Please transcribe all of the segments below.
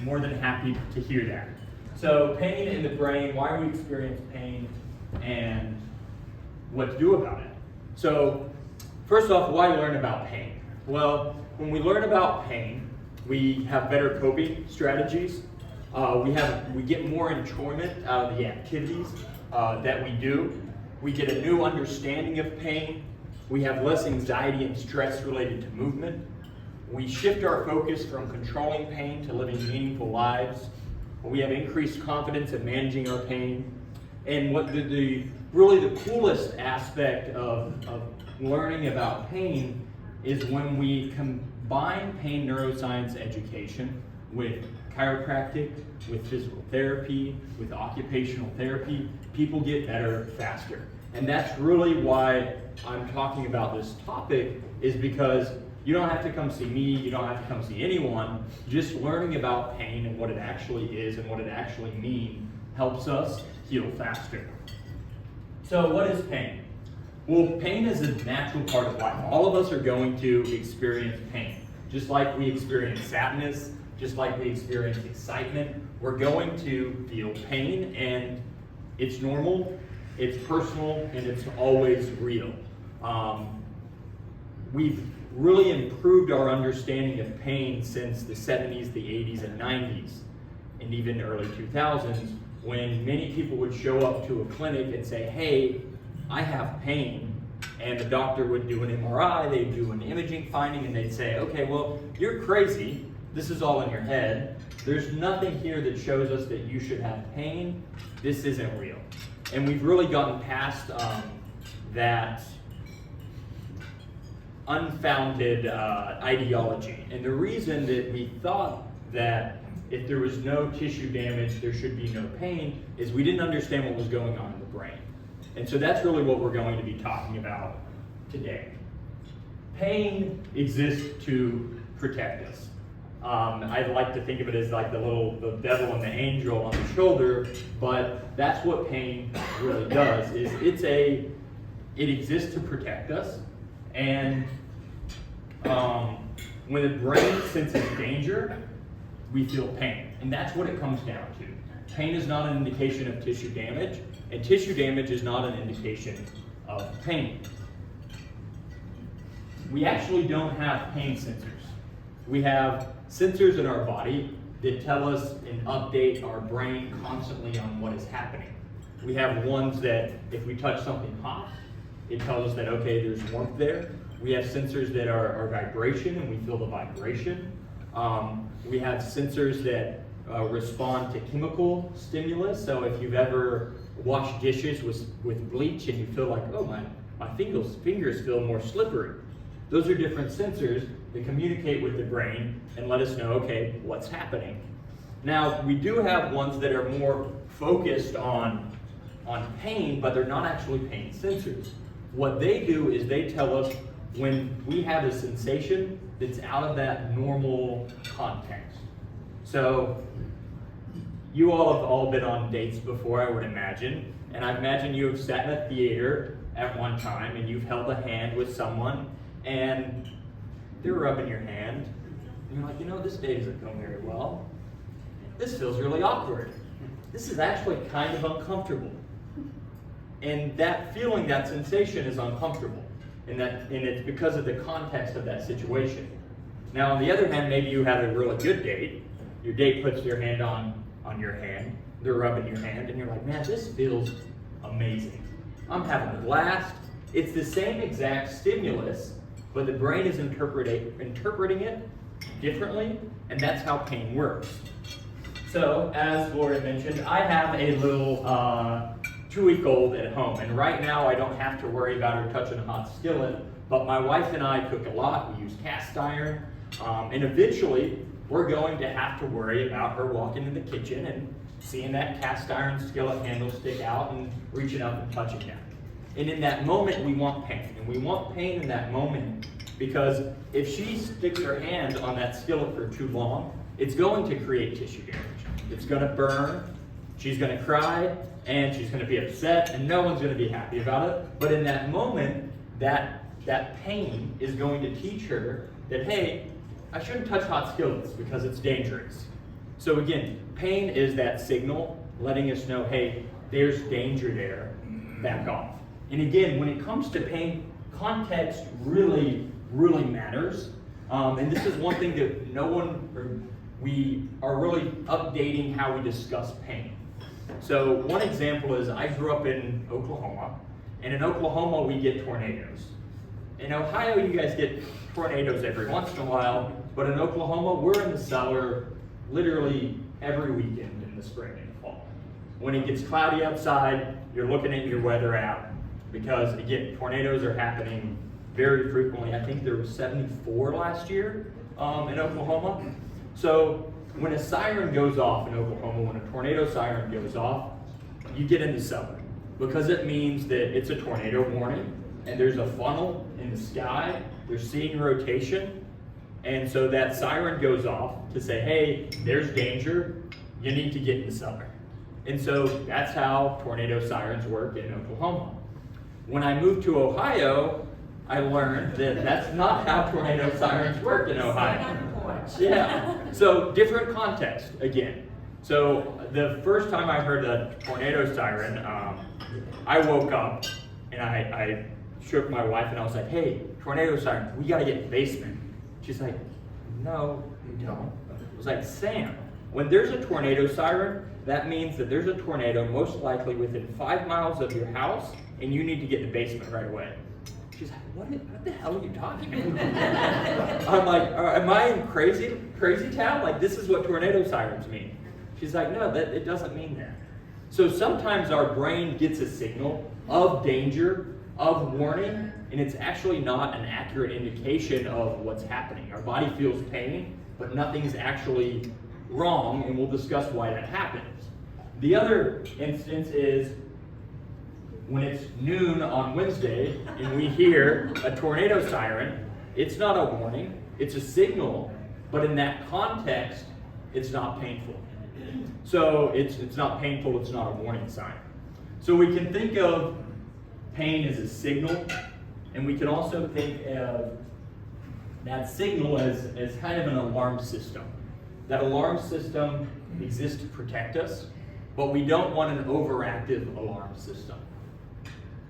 I'm more than happy to hear that. So pain in the brain, why we experience pain, and what to do about it. So first off, why learn about pain? Well, when we learn about pain, we have better coping strategies. We get more enjoyment out of the activities that we do. We get a new understanding of pain. We have less anxiety and stress related to movement. We shift our focus from controlling pain to living meaningful lives. We have increased confidence in managing our pain. And what really the coolest aspect of learning about pain is when we combine pain neuroscience education with chiropractic, with physical therapy, with occupational therapy, people get better faster. And that's really why I'm talking about this topic, is because you don't have to come see me, you don't have to come see anyone. Just learning about pain and what it actually is and what it actually means helps us heal faster. So what is pain? Well, pain is a natural part of life. All of us are going to experience pain. Just like we experience sadness, just like we experience excitement, we're going to feel pain, and it's normal, it's personal, and it's always real. We've really improved our understanding of pain since the 70s, the 80s, and 90s, and even early 2000s, when many people would show up to a clinic and say, hey, I have pain, and the doctor would do an MRI, they'd do an imaging finding, and they'd say, okay, well, you're crazy, this is all in your head, there's nothing here that shows us that you should have pain, this isn't real. And we've really gotten past that unfounded ideology. And the reason that we thought that if there was no tissue damage, there should be no pain, is we didn't understand what was going on in the brain. And so that's really what we're going to be talking about today. Pain exists to protect us. I like to think of it as like the devil and the angel on the shoulder, but that's what pain really does, is it exists to protect us. And when the brain senses danger, we feel pain. And that's what it comes down to. Pain is not an indication of tissue damage, and tissue damage is not an indication of pain. We actually don't have pain sensors. We have sensors in our body that tell us and update our brain constantly on what is happening. We have ones that if we touch something hot, it tells us that, okay, there's warmth there. We have sensors that are vibration, and we feel the vibration. We have sensors that respond to chemical stimulus. So if you've ever washed dishes with bleach and you feel like, oh, my fingers feel more slippery. Those are different sensors that communicate with the brain and let us know, okay, what's happening. Now, we do have ones that are more focused on pain, but they're not actually pain sensors. What they do is they tell us when we have a sensation that's out of that normal context. So, you all have all been on dates before, I would imagine, and I imagine you have sat in a theater at one time and you've held a hand with someone and they're rubbing your hand and you're like, this date isn't going very well. This feels really awkward. This is actually kind of uncomfortable. And that feeling, that sensation is uncomfortable. And it's because of the context of that situation. Now, on the other hand, maybe you had a really good date. Your date puts their hand on your hand. They're rubbing your hand, and you're like, man, this feels amazing. I'm having a blast. It's the same exact stimulus, but the brain is interpreting it differently, and that's how pain works. So, as Gloria mentioned, I have a little 2-week-old at home, and right now I don't have to worry about her touching a hot skillet, but my wife and I cook a lot. We use cast iron, and eventually we're going to have to worry about her walking in the kitchen and seeing that cast iron skillet handle stick out and reaching up and touching that. And in that moment, we want pain. And we want pain in that moment because if she sticks her hand on that skillet for too long, it's going to create tissue damage. It's going to burn, she's going to cry, and she's going to be upset, and no one's going to be happy about it. But in that moment, that pain is going to teach her that, hey, I shouldn't touch hot skillets because it's dangerous. So again, pain is that signal letting us know, hey, there's danger there, back off. And again, when it comes to pain, context really matters. And this is one thing that we are really updating how we discuss pain. So one example is I grew up in Oklahoma, and in Oklahoma we get tornadoes. In Ohio you guys get tornadoes every once in a while, but in Oklahoma we're in the cellar literally every weekend in the spring and the fall. When it gets cloudy outside, you're looking at your weather app because again, tornadoes are happening very frequently. I think there were 74 last year in Oklahoma. So when a siren goes off in Oklahoma, when a tornado siren goes off, you get in the cellar because it means that it's a tornado warning and there's a funnel in the sky, they're seeing rotation, and so that siren goes off to say, hey, there's danger, you need to get in the cellar. And so that's how tornado sirens work in Oklahoma. When I moved to Ohio, I learned that that's not how tornado sirens work in Ohio. Yeah, so different context again. So the first time I heard a tornado siren, I woke up and I shook my wife and I was like, hey, tornado siren, we gotta get in the basement. She's like, no, we don't. I was like, Sam, when there's a tornado siren, that means that there's a tornado most likely within 5 miles of your house and you need to get in the basement right away. She's like, what the hell are you talking about? I'm like, am I in crazy town? Like, this is what tornado sirens mean. She's like, no, it doesn't mean that. So sometimes our brain gets a signal of danger, of warning, and it's actually not an accurate indication of what's happening. Our body feels pain, but nothing's actually wrong, and we'll discuss why that happens. The other instance is when it's noon on Wednesday and we hear a tornado siren. It's not a warning, it's a signal, but in that context, it's not painful. So it's not painful, it's not a warning sign. So we can think of pain as a signal, and we can also think of that signal as kind of an alarm system. That alarm system exists to protect us, but we don't want an overactive alarm system.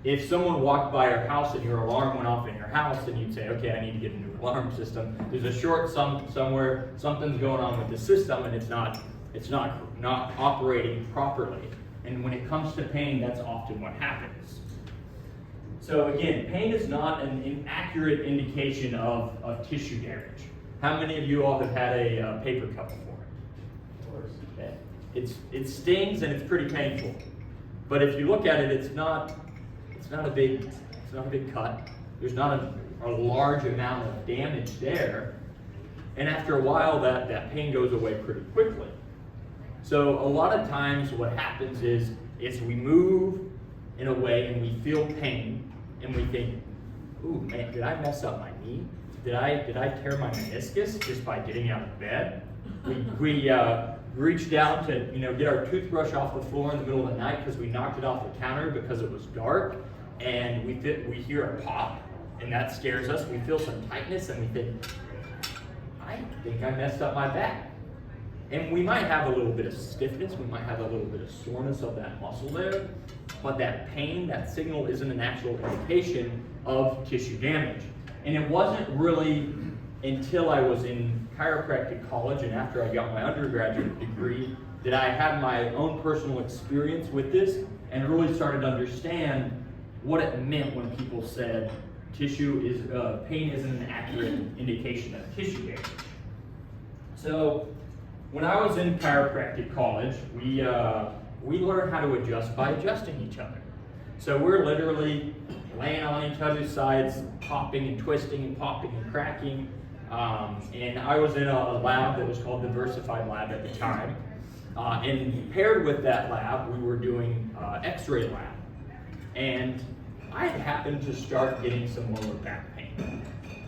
If someone walked by your house and your alarm went off in your house, and you'd say, okay, I need to get a new alarm system, there's a short somewhere, something's going on with the system, and it's not operating properly. And when it comes to pain, that's often what happens. So again, pain is not an inaccurate indication of tissue damage. How many of you all have had a paper cut before? Of course. Okay. It stings and it's pretty painful. But if you look at it, it's not a big cut. There's not a large amount of damage there. And after a while, that pain goes away pretty quickly. So a lot of times what happens is we move in a way and we feel pain and we think, ooh, man, did I mess up my knee? Did I tear my meniscus just by getting out of bed? We reach down to get our toothbrush off the floor in the middle of the night because we knocked it off the counter because it was dark, and we hear a pop, and that scares us. We feel some tightness and we think, I think I messed up my back. And we might have a little bit of stiffness, we might have a little bit of soreness of that muscle there, but that pain, that signal isn't an actual indication of tissue damage. And it wasn't really until I was in chiropractic college and after I got my undergraduate degree that I had my own personal experience with this and really started to understand what it meant when people said pain isn't an accurate indication of tissue damage. So when I was in chiropractic college, we learned how to adjust by adjusting each other. So we're literally laying on each other's sides, popping and twisting and popping and cracking. And I was in a lab that was called Diversified Lab at the time. And paired with that lab, we were doing X-ray lab. And I had happened to start getting some lower back pain.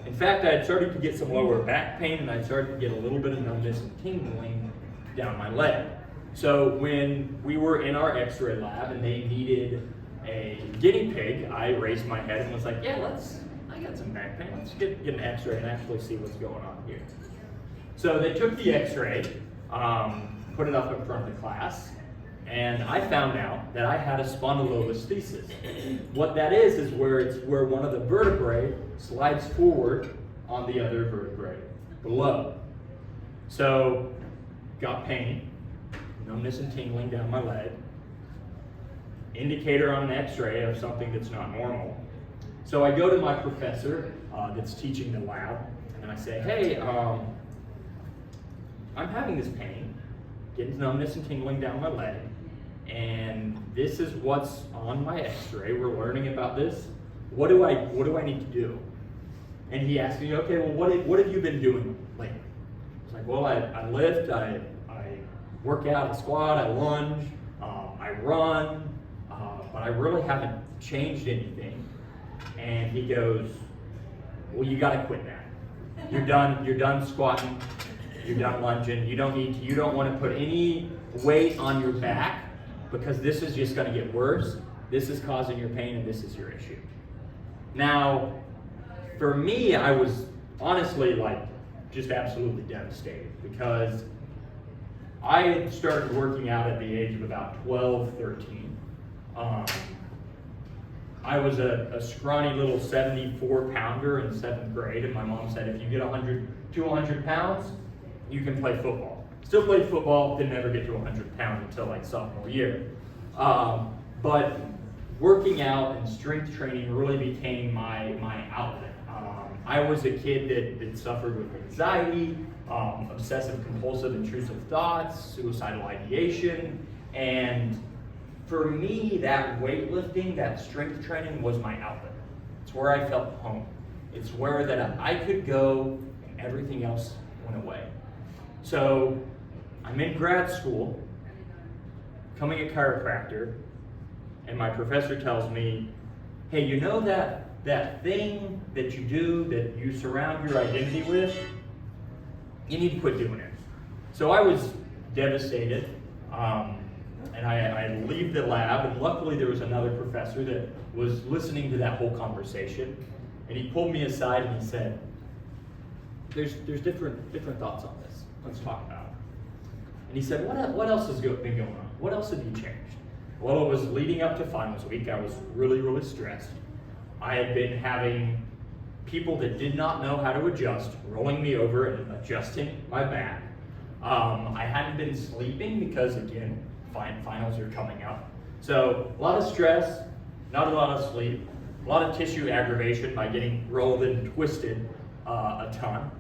In fact, I had started to get some lower back pain, and I started to get a little bit of numbness and tingling down my leg. So when we were in our X-ray lab and they needed a guinea pig, I raised my head and was like, yeah, I got some back pain. Let's get an X-ray and actually see what's going on here. So they took the X-ray, put it up in front of the class, and I found out that I had a spondylolisthesis. What that is where one of the vertebrae slides forward on the other vertebrae below. So, got pain, numbness and tingling down my leg, indicator on an x-ray of something that's not normal. So I go to my professor that's teaching the lab, and I say, hey, I'm having this pain, getting numbness and tingling down my leg, and this is what's on my x-ray. We're learning about this. What do I need to do? And he asked me, okay, well, what have you been doing lately? It's like, well, I lift, I work out, I squat, I lunge, I run, but I really haven't changed anything. And he goes, well, you gotta quit that. You're done squatting, you're done lunging, you don't want to put any weight on your back, because this is just gonna get worse. This is causing your pain, and this is your issue. Now, for me, I was honestly just absolutely devastated, because I had started working out at the age of about 12, 13. I was a scrawny little 74-pounder in 7th grade, and my mom said, if you get 200 pounds, you can play football. Still played football, didn't ever get to 100 pounds until sophomore year. But working out and strength training really became my outlet. I was a kid that suffered with anxiety, obsessive compulsive intrusive thoughts, suicidal ideation, and for me, that weightlifting, that strength training was my outlet. It's where I felt home. It's where that I could go and everything else went away. So I'm in grad school, becoming a chiropractor, and my professor tells me, hey, you know that thing that you do, that you surround your identity with, you need to quit doing it. So I was devastated, and I leave the lab, and luckily there was another professor that was listening to that whole conversation, and he pulled me aside and he said, there's different thoughts on this. Let's talk about it. And he said, what else has been going on? What else have you changed? Well, it was leading up to finals week. I was really, really stressed. I had been having people that did not know how to adjust, rolling me over and adjusting my back. I hadn't been sleeping because, again, finals are coming up. So a lot of stress, not a lot of sleep, a lot of tissue aggravation by getting rolled and twisted a ton.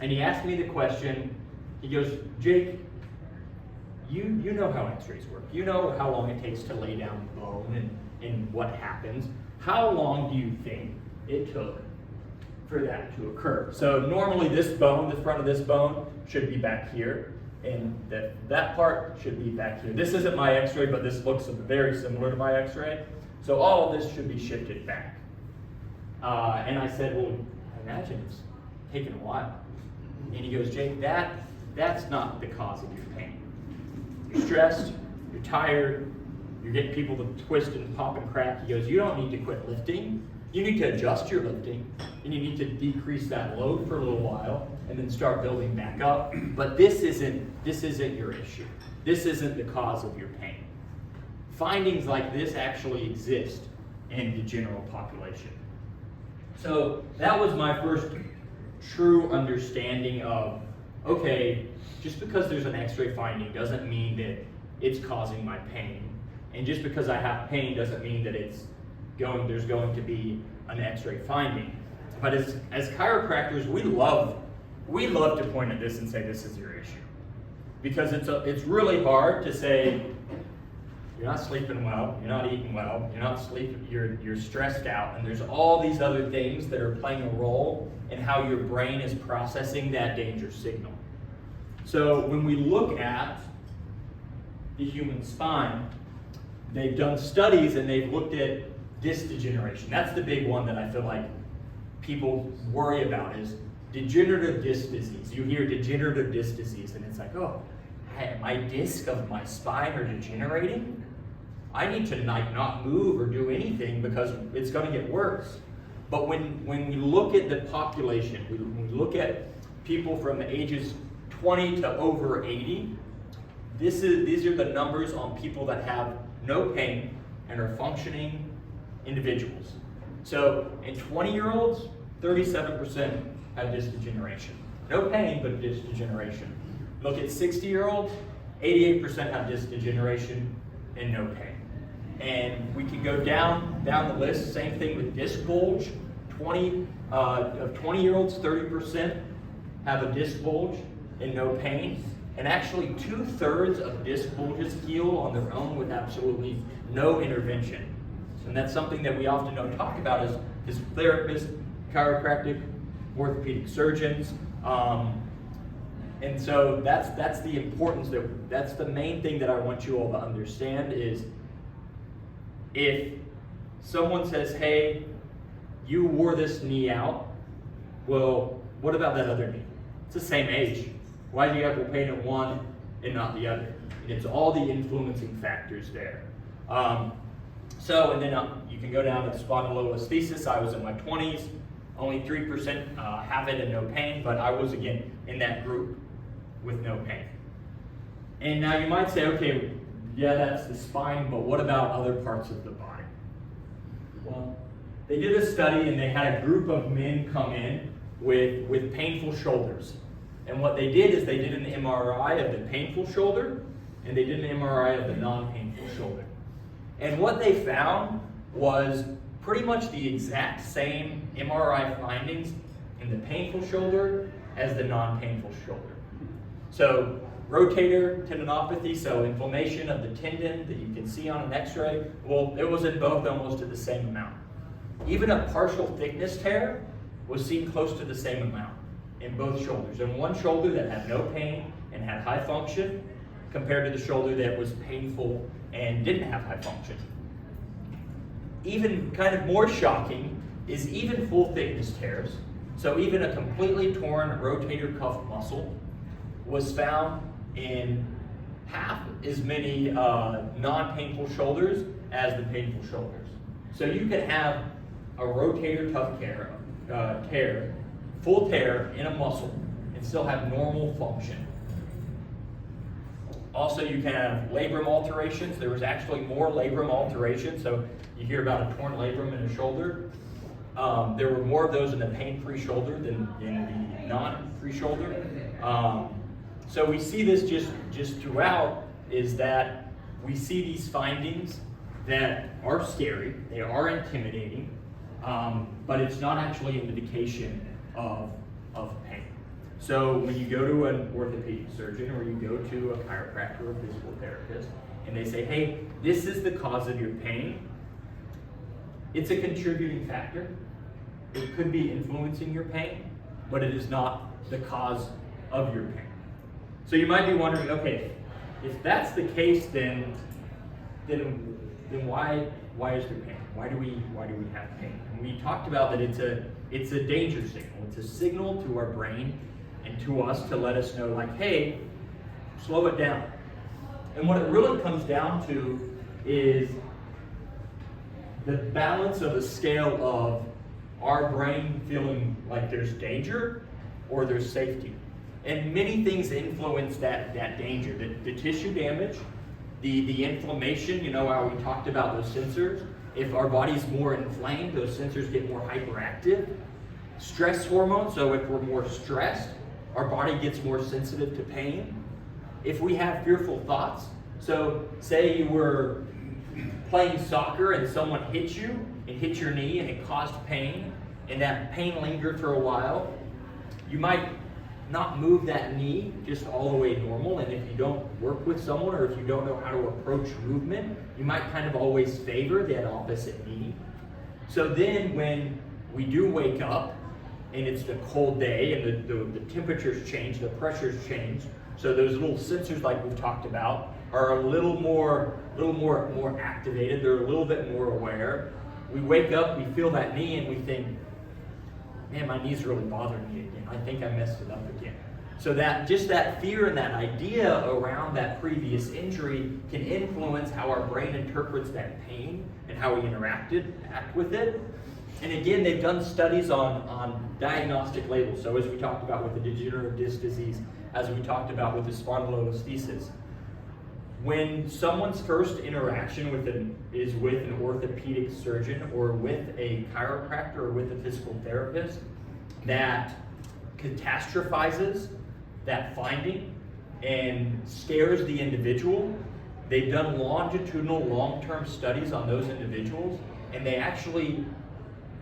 And he asked me the question, he goes, Jake, you know how x-rays work. You know how long it takes to lay down bone and what happens. How long do you think it took for that to occur? So normally this bone, the front of this bone, should be back here, and that part should be back here. This isn't my x-ray, but this looks very similar to my x-ray. So all of this should be shifted back. And I said, well, I imagine it's taken a while. And he goes, Jake, that's not the cause of your pain. You're stressed, you're tired, you're getting people to twist and pop and crack. He goes, you don't need to quit lifting. You need to adjust your lifting, and you need to decrease that load for a little while, and then start building back up. But this isn't your issue. This isn't the cause of your pain. Findings like this actually exist in the general population. So that was my first true understanding of, okay, just because there's an x-ray finding doesn't mean that it's causing my pain. And just because I have pain doesn't mean that there's going to be an x-ray finding. But as chiropractors, we love to point at this and say this is your issue. Because it's really hard to say, you're not sleeping well, you're not eating well, you're stressed out, and there's all these other things that are playing a role in how your brain is processing that danger signal. So when we look at the human spine, they've done studies and they've looked at disc degeneration. That's the big one that I feel like people worry about, is degenerative disc disease. You hear degenerative disc disease and it's like, oh, my disc of my spine are degenerating? I need to not move or do anything because it's going to get worse. But when we look at the population, when we look at people from the ages 20 to over 80, these are the numbers on people that have no pain and are functioning individuals. So in 20-year-olds, 37% have disc degeneration. No pain, but disc degeneration. Look at 60-year-olds, 88% have disc degeneration and no pain. And we can go down the list, same thing with disc bulge. Of 20-year-olds, 30% have a disc bulge and no pain. And actually 2/3 of disc bulges heal on their own with absolutely no intervention. And that's something that we often don't talk about as therapists, chiropractic, orthopedic surgeons. And so that's the importance, that's the main thing that I want you all to understand is if someone says, hey, you wore this knee out, well, what about that other knee? It's the same age. Why do you have to pain in one and not the other? And it's all the influencing factors there. And then you can go down to spondylolisthesis. I was in my 20s. Only 3% have it and no pain, but I was, again, in that group with no pain. And now you might say, okay, yeah, that's the spine, but what about other parts of the body? Well, they did a study and they had a group of men come in with painful shoulders. And what they did is they did an MRI of the painful shoulder and they did an MRI of the non-painful shoulder. And what they found was pretty much the exact same MRI findings in the painful shoulder as the non-painful shoulder. So rotator tendinopathy, so inflammation of the tendon that you can see on an x-ray, well, it was in both almost to the same amount. Even a partial thickness tear was seen close to the same amount in both shoulders. And one shoulder that had no pain and had high function compared to the shoulder that was painful and didn't have high function. Even kind of more shocking is even full thickness tears. So even a completely torn rotator cuff muscle was found in half as many non-painful shoulders as the painful shoulders. So you could have a rotator cuff tear, full tear in a muscle, and still have normal function. Also, you can have labrum alterations. There was actually more labrum alterations. So you hear about a torn labrum in a shoulder. There were more of those in the pain-free shoulder than in the non-free shoulder. So we see this just throughout, is that we see these findings that are scary, they are intimidating, but it's not actually an indication of pain. So when you go to an orthopedic surgeon or you go to a chiropractor or a physical therapist and they say, hey, this is the cause of your pain, it's a contributing factor. It could be influencing your pain, but it is not the cause of your pain. So you might be wondering, okay, if that's the case, then why is there pain? Why do we have pain? And we talked about that it's a danger signal. It's a signal to our brain and to us to let us know, like, hey, slow it down. And what it really comes down to is the balance of a scale of our brain feeling like there's danger or there's safety. And many things influence that danger. The tissue damage, the inflammation, you know how we talked about those sensors. If our body's more inflamed, those sensors get more hyperactive. Stress hormones, so if we're more stressed, our body gets more sensitive to pain. If we have fearful thoughts, so say you were playing soccer and someone hit you and hit your knee and it caused pain, and that pain lingered for a while, you might not move that knee just all the way normal, and if you don't work with someone or if you don't know how to approach movement, you might kind of always favor that opposite knee. So then when we do wake up and it's a cold day and the temperatures change, the pressures change, so those little sensors like we've talked about are a little more activated, they're a little bit more aware. We wake up, we feel that knee and we think, man, my knee's really bothering me again. I think I messed it up again. So that just that fear and that idea around that previous injury can influence how our brain interprets that pain and how we act with it. And again, they've done studies on diagnostic labels. So as we talked about with the degenerative disc disease, as we talked about with the spondylolisthesis. When someone's first interaction is with an orthopedic surgeon or with a chiropractor or with a physical therapist that catastrophizes that finding and scares the individual, they've done longitudinal, long-term studies on those individuals, and they actually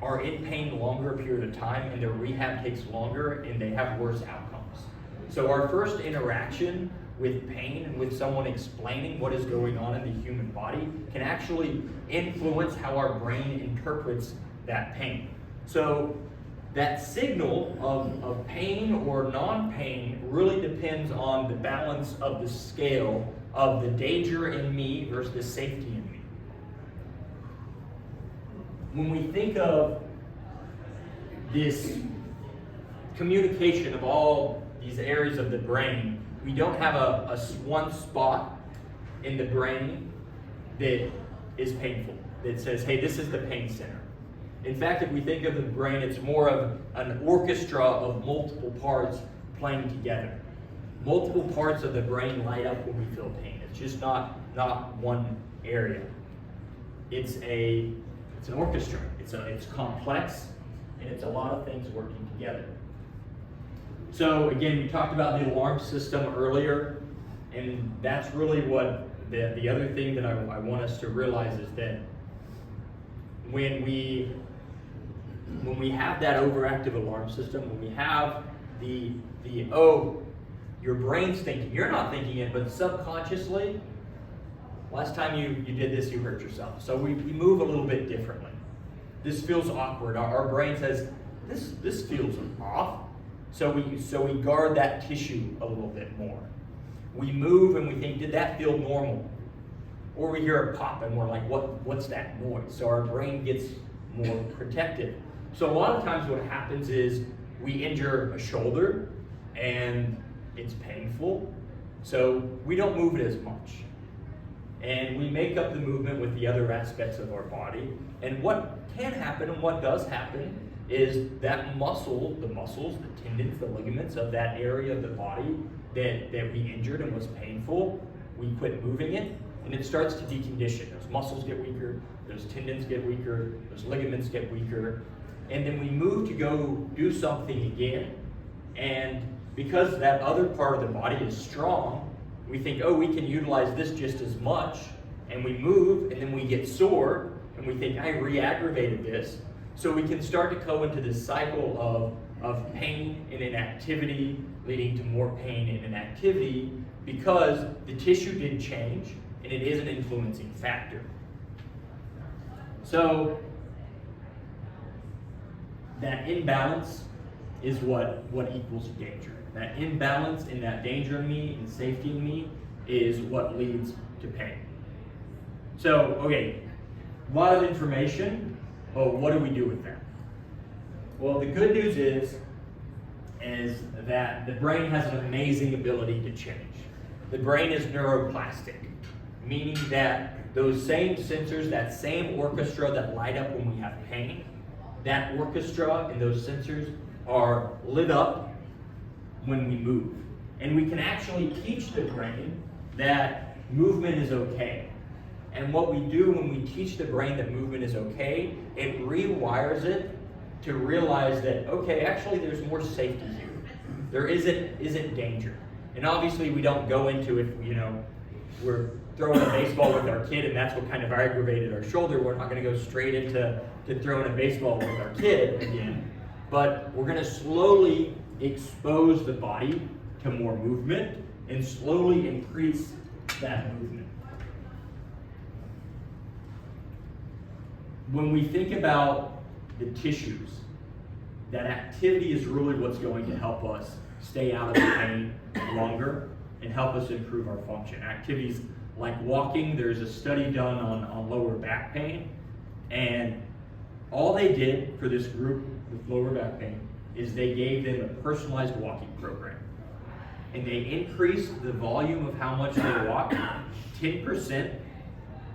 are in pain longer period of time, and their rehab takes longer, and they have worse outcomes. So our first interaction with pain and with someone explaining what is going on in the human body can actually influence how our brain interprets that pain. So that signal of pain or non-pain really depends on the balance of the scale of the danger in me versus the safety in me. When we think of this communication of all these areas of the brain, we don't have a one spot in the brain that is painful, that says, hey, this is the pain center. In fact, if we think of the brain, it's more of an orchestra of multiple parts playing together. Multiple parts of the brain light up when we feel pain. It's just not one area. It's an orchestra. It's complex, and it's a lot of things working together. So again, we talked about the alarm system earlier, and that's really what the other thing that I want us to realize is that when we have that overactive alarm system, when we have your brain's thinking, you're not thinking it, but subconsciously, last time you did this, you hurt yourself. So we move a little bit differently. This feels awkward. Our brain says, this feels off. So we guard that tissue a little bit more. We move and we think, did that feel normal? Or we hear a pop and we're like, what's that noise? So our brain gets more protective. So a lot of times what happens is we injure a shoulder and it's painful, so we don't move it as much. And we make up the movement with the other aspects of our body. And what can happen and what does happen is that muscle, the muscles, the tendons, the ligaments of that area of the body that we injured and was painful, we quit moving it, and it starts to decondition. Those muscles get weaker, those tendons get weaker, those ligaments get weaker, and then we move to go do something again, and because that other part of the body is strong, we think, oh, we can utilize this just as much, and we move, and then we get sore, and we think, I re-aggravated this. So we can start to go into this cycle of pain and inactivity, leading to more pain and inactivity, because the tissue didn't change, and it is an influencing factor. So that imbalance is what equals danger. That imbalance and that danger in me and safety in me is what leads to pain. So, okay, a lot of information, but what do we do with that? Well, the good news is that the brain has an amazing ability to change. The brain is neuroplastic, meaning that those same sensors, that same orchestra that light up when we have pain, that orchestra and those sensors are lit up when we move. And we can actually teach the brain that movement is okay. And what we do when we teach the brain that movement is okay, it rewires it to realize that, okay, actually there's more safety here. There isn't danger. And obviously we don't go into if, we're throwing a baseball with our kid and that's what kind of aggravated our shoulder. We're not going to go straight into throwing a baseball with our kid again. But we're going to slowly expose the body to more movement and slowly increase that movement. When we think about the tissues, that activity is really what's going to help us stay out of the pain longer and help us improve our function. Activities like walking, there's a study done on lower back pain, and all they did for this group with lower back pain is they gave them a personalized walking program. And they increased the volume of how much they walked 10%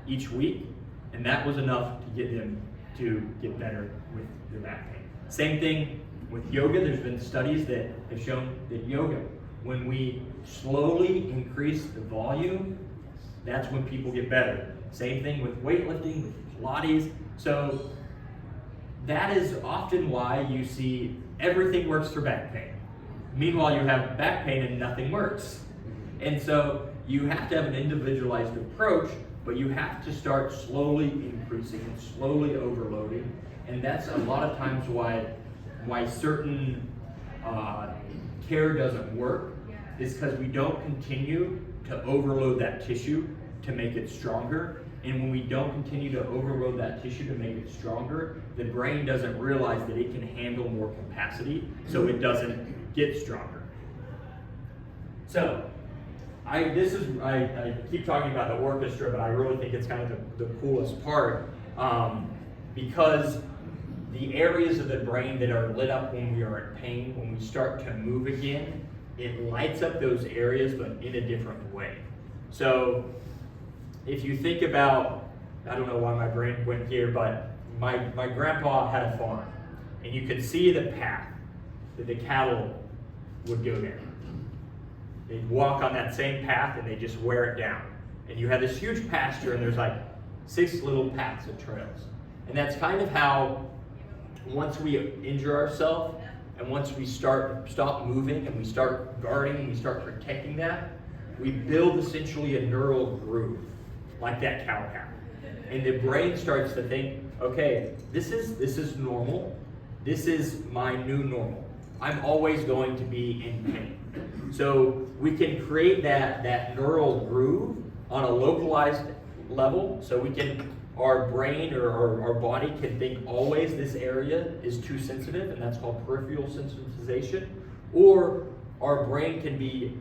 each week, and that was enough to get them to get better with their back pain. Same thing with yoga. There's been studies that have shown that yoga when we slowly increase the volume, that's when people get better. Same thing with weightlifting, with Pilates. So that is often why you see everything works for back pain. Meanwhile, you have back pain and nothing works. And so you have to have an individualized approach, but you have to start slowly increasing and slowly overloading. And that's a lot of times why certain care doesn't work, is because we don't continue to overload that tissue to make it stronger. And when we don't continue to overload that tissue to make it stronger, the brain doesn't realize that it can handle more capacity, so it doesn't get stronger. So, I keep talking about the orchestra, but I really think it's kind of the coolest part, because the areas of the brain that are lit up when we are in pain, when we start to move again, it lights up those areas, but in a different way. So if you think about, I don't know why my brain went here, but my grandpa had a farm, and you could see the path that the cattle would go down. They'd walk on that same path and they just wear it down. And you have this huge pasture, and there's like 6 little paths of trails. And that's kind of how, once we injure ourselves, and once we stop moving and we start guarding and we start protecting that, we build essentially a neural groove like that cow had. And the brain starts to think, okay, this is normal. This is my new normal. I'm always going to be in pain. So we can create that neural groove on a localized level. So our brain or our body can think always this area is too sensitive, and that's called peripheral sensitization. Or our brain can be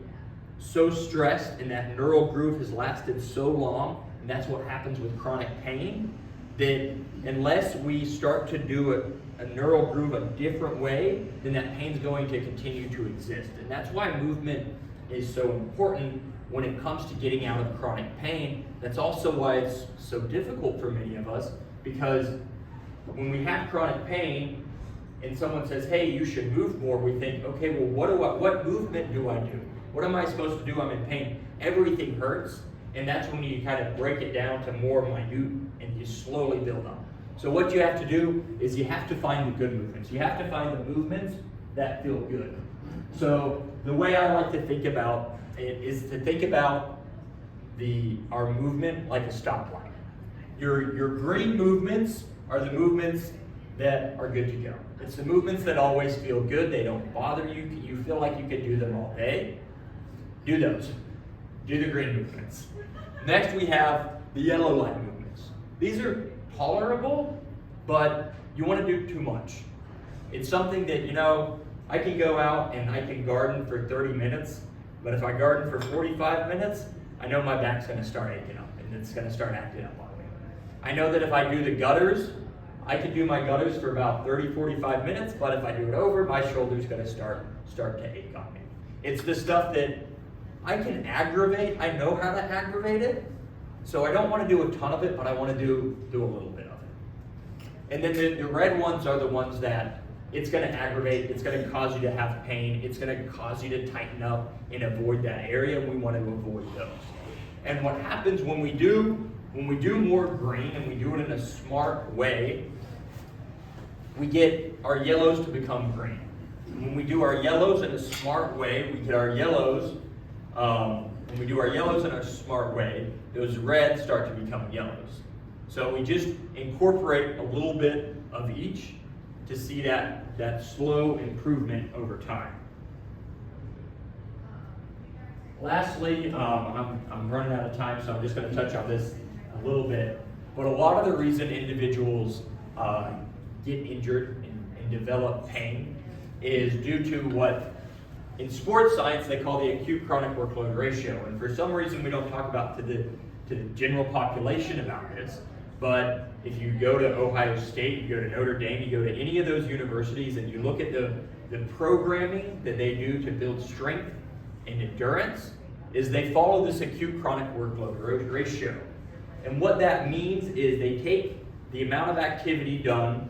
so stressed and that neural groove has lasted so long, and that's what happens with chronic pain, that unless we start to do a neural groove a different way, then that pain's going to continue to exist. And that's why movement is so important when it comes to getting out of chronic pain. That's also why it's so difficult for many of us, because when we have chronic pain and someone says, hey, you should move more, we think, okay, well, what movement do I do? What am I supposed to do? I'm in pain. Everything hurts, and that's when you kind of break it down to more minute and you slowly build up. So what you have to do is you have to find the good movements. You have to find the movements that feel good. So the way I like to think about it is to think about our movement like a stoplight. Your green movements are the movements that are good to go. It's the movements that always feel good. They don't bother you. You feel like you can do them all day. Do those. Do the green movements. Next we have the yellow light movements. These are tolerable, but you want to do too much. It's something that, I can go out and I can garden for 30 minutes, but if I garden for 45 minutes, I know my back's going to start aching up and it's going to start acting up on me. I know that if I do the gutters, I can do my gutters for about 30, 45 minutes, but if I do it over, my shoulder's going to start to ache on me. It's the stuff that I can aggravate. I know how to aggravate it, so I don't want to do a ton of it, but I want to do a little bit of it. And then the red ones are the ones that it's going to aggravate, it's going to cause you to have pain, it's going to cause you to tighten up and avoid that area, and we want to avoid those. And what happens when we do more green and we do it in a smart way, we get our yellows to become green. When we do our yellows in a smart way, we get our yellows, when we do our yellows in a smart way, those reds start to become yellows. So we just incorporate a little bit of each to see that slow improvement over time. Lastly, I'm running out of time, so I'm just going to touch on this a little bit. But a lot of the reason individuals get injured and develop pain is due to what in sports science they call the acute chronic workload ratio. And for some reason we don't talk about to the general population about this. But if you go to Ohio State, you go to Notre Dame, you go to any of those universities and you look at the programming that they do to build strength and endurance, is they follow this acute chronic workload ratio. And what that means is they take the amount of activity done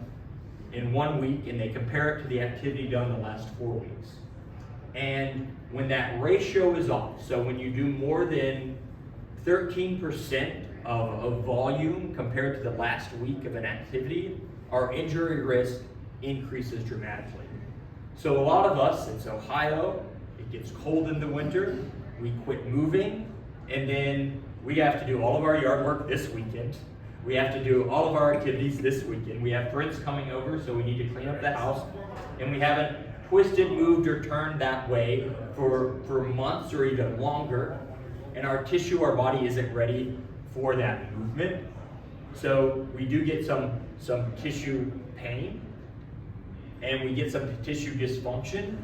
in 1 week and they compare it to the activity done the last 4 weeks. And when that ratio is off, so when you do more than 13% of volume compared to the last week of an activity, our injury risk increases dramatically. So a lot of us, it's Ohio, it gets cold in the winter, we quit moving, and then we have to do all of our yard work this weekend. We have to do all of our activities this weekend. We have friends coming over, so we need to clean up the house, and we haven't twisted, moved, or turned that way for months or even longer, and our tissue, our body isn't ready for that movement. So we do get some tissue pain, and we get some tissue dysfunction.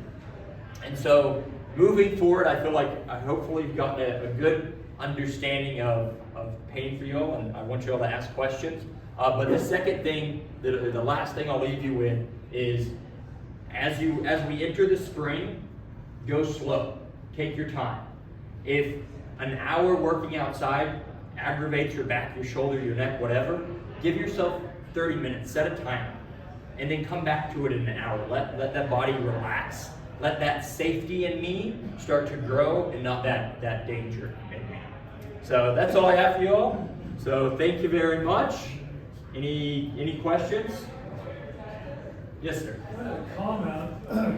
And so moving forward, I feel like hopefully you've gotten a good understanding of pain for you all, and I want you all to ask questions. But the second thing, the last thing I'll leave you with is, as we enter the spring, go slow. Take your time. If an hour working outside aggravates your back, your shoulder, your neck, whatever, give yourself 30 minutes, set a timer, and then come back to it in an hour. Let that body relax. Let that safety in me start to grow, and not that danger in me. So that's all I have for you all. So thank you very much. Any questions? Yes, sir. I had a comment